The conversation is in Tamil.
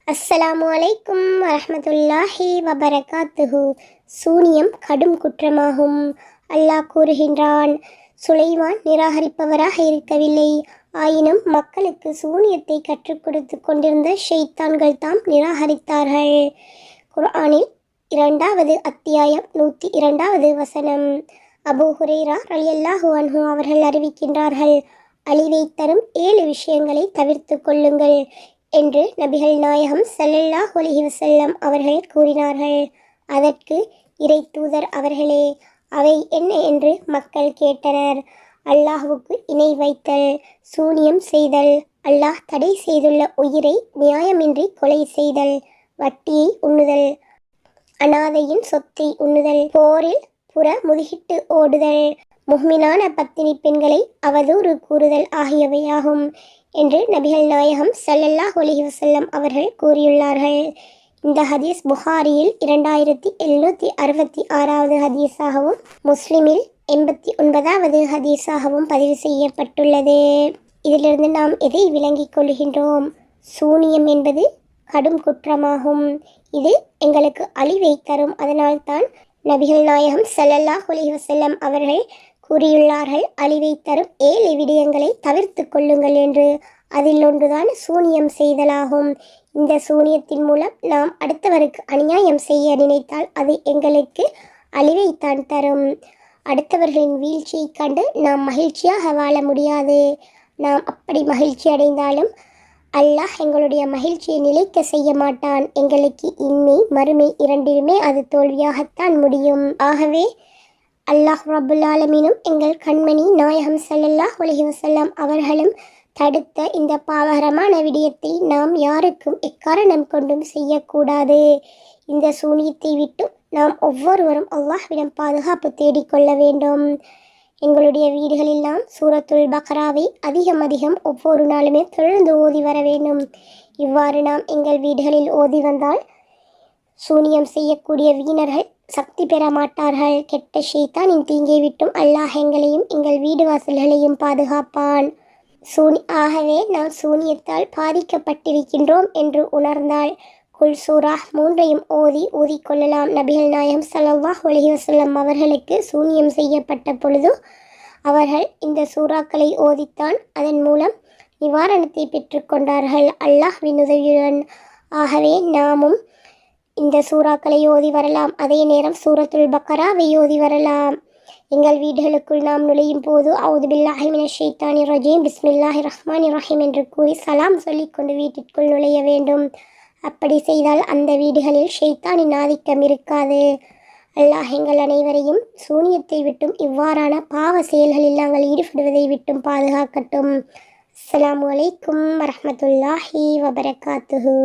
அஸ்ஸலாமு அலைக்கும் வரஹ்மத்துல்லாஹி வபரகாத்துஹு. சூனியம் கடும் குற்றமாகும். அல்லாஹ் கூறுகின்றான், சுலைமான் நிராகரிப்பவராக இருக்கவில்லை, ஆயினும் மக்களுக்கு சூனியத்தை கற்றுக் கொடுத்து கொண்டிருந்த ஷைத்தான்கள் தாம் நிராகரித்தார்கள். குர்ஆனில் 2வது அத்தியாயம் 102வது வசனம். அபூ ஹுரைரா ரலியல்லாஹு அன்ஹு அவர்கள் அறிவிக்கின்றார்கள், அழிவை தரும் 7 விஷயங்களை தவிர்த்து கொள்ளுங்கள் என்று நபிகள் நாயகம் ஸல்லல்லாஹு அலைஹி வஸல்லம் அவர்கள் கூறினார்கள். அதற்கு இறை தூதர் அவர்களே, அவை என்ன என்று மக்கள் கேட்டனர். அல்லாஹ்வுக்கு இணை வைத்தல், சூனியம் செய்தல், அல்லாஹ் தடை செய்துள்ள உயிரை நியாயமின்றி கொலை செய்தல், வட்டியை உண்ணுதல், அனாதையின் சொத்தை உண்ணுதல், போரில் புற முதுகிட்டு ஓடுதல், முஹ்மினான பத்தினி பெண்களை அவதூறு கூறுதல் ஆகியவையாகும் என்று நபிகள் நாயகம் ஸல்லல்லாஹு அலைஹி வஸல்லம் அவர்கள் கூறியுள்ளார்கள். இந்த ஹதீஸ் புகாரியில் 2766வது ஹதீஸாகவும் முஸ்லிமில் 89வது ஹதீஸாகவும் பதிவு செய்யப்பட்டுள்ளது. இதிலிருந்து நாம் எதை விளங்கிக் கொள்கின்றோம்? சூனியம் என்பது கடும் குற்றமாகும். இது எங்களுக்கு அழிவை தரும். அதனால்தான் நபிகள் நாயகம் ஸல்லல்லாஹு அலைஹி வஸல்லம் அவர்கள் கூறியுள்ளார்கள், அழிவை தரும் 7 விடயங்களை தவிர்த்து கொள்ளுங்கள் என்று. அதில் ஒன்றுதான் சூனியம் செய்தலாகும். இந்த சூனியத்தின் மூலம் நாம் அடுத்தவருக்கு அநியாயம் செய்ய நினைத்தால் அது எங்களுக்கு அழிவைத்தான் தரும். அடுத்தவர்களின் வீழ்ச்சியை கண்டு நாம் மகிழ்ச்சியாக வாழ முடியாது. நாம் அப்படி மகிழ்ச்சி அடைந்தாலும் அல்லாஹ் எங்களுடைய மகிழ்ச்சியை நிலைக்க செய்ய மாட்டான். எங்களுக்கு இன்மை மறுமை இரண்டிலுமே அது தோல்வியாகத்தான் முடியும். ஆகவே அல்லாஹ் ரப்புல் ஆலமீனும் எங்கள் கண்மணி நாயகம் ஸல்லல்லாஹு அலைஹி வஸல்லம் அவர்களும் தடுத்த இந்த பாவகரமான விடயத்தை நாம் யாருக்கும் எக்காரணம் கொண்டும் செய்யக்கூடாது. இந்த சூனியத்தை விட்டு நாம் ஒவ்வொருவரும் அல்லாஹ்விடம் பாதுகாப்பு தேடிக்கொள்ள வேண்டும். எங்களுடைய வீடுகளில் நாம் சூரத்துல் பக்ராவை அதிகம் ஒவ்வொரு நாளுமே தொடர்ந்து ஓதி வர வேண்டும். இவ்வாறு நாம் எங்கள் வீடுகளில் ஓதி வந்தால் சூனியம் செய்யக்கூடிய வீணர்கள் சக்தி பெற மாட்டார்கள். கெட்ட ஷைத்தானின் தீங்கை விட்டும் அல்லாஹ் எங்களையும் எங்கள் வீடு வாசல்களையும் பாதுகாப்பான். ஆகவே நாம் சூனியத்தால் பாதிக்கப்பட்டிருக்கின்றோம் என்று உணர்ந்தால் குல் சூரா 3ஐயும் ஓதிக்கொள்ளலாம். நபிகள் நாயகம் ஸல்லல்லாஹு அலைஹி வஸல்லம் அவர்களுக்கு சூனியம் செய்யப்பட்ட பொழுது அவர்கள் இந்த சூறாக்களை ஓதித்தான் அதன் மூலம் நிவாரணத்தை பெற்றுக்கொண்டார்கள் அல்லாஹ்வின் உதவியுடன். ஆகவே நாமும் இந்த சூறாக்களை ஓதி வரலாம். அதே நேரம் சூரத்துல் பக்ராவை ஓதி வரலாம். எங்கள் வீடுகளுக்குள் நாம் நுழையும் போது அவுது பில்லாஹி மினஷ் ஷைத்தானிர் ரஜீம் பிஸ்மில்லாஹிர் ரஹ்மானிர் ரஹீம் என்று கூறி சலாம் சொல்லிக்கொண்டு வீட்டிற்குள் நுழைய வேண்டும். அப்படி செய்தால் அந்த வீடுகளில் ஷைத்தானின் ஆதிக்கம் இருக்காது. அல்லாஹ் எங்கள் அனைவரையும் சூனியத்தை விட்டும் இவ்வாறான பாவ செயல்களில் நாங்கள் ஈடுபடுவதை விட்டும் பாதுகாக்கட்டும். அஸ்ஸலாமு அலைக்கும் வரஹ்மத்துல்லாஹி வபரகாத்துஹு.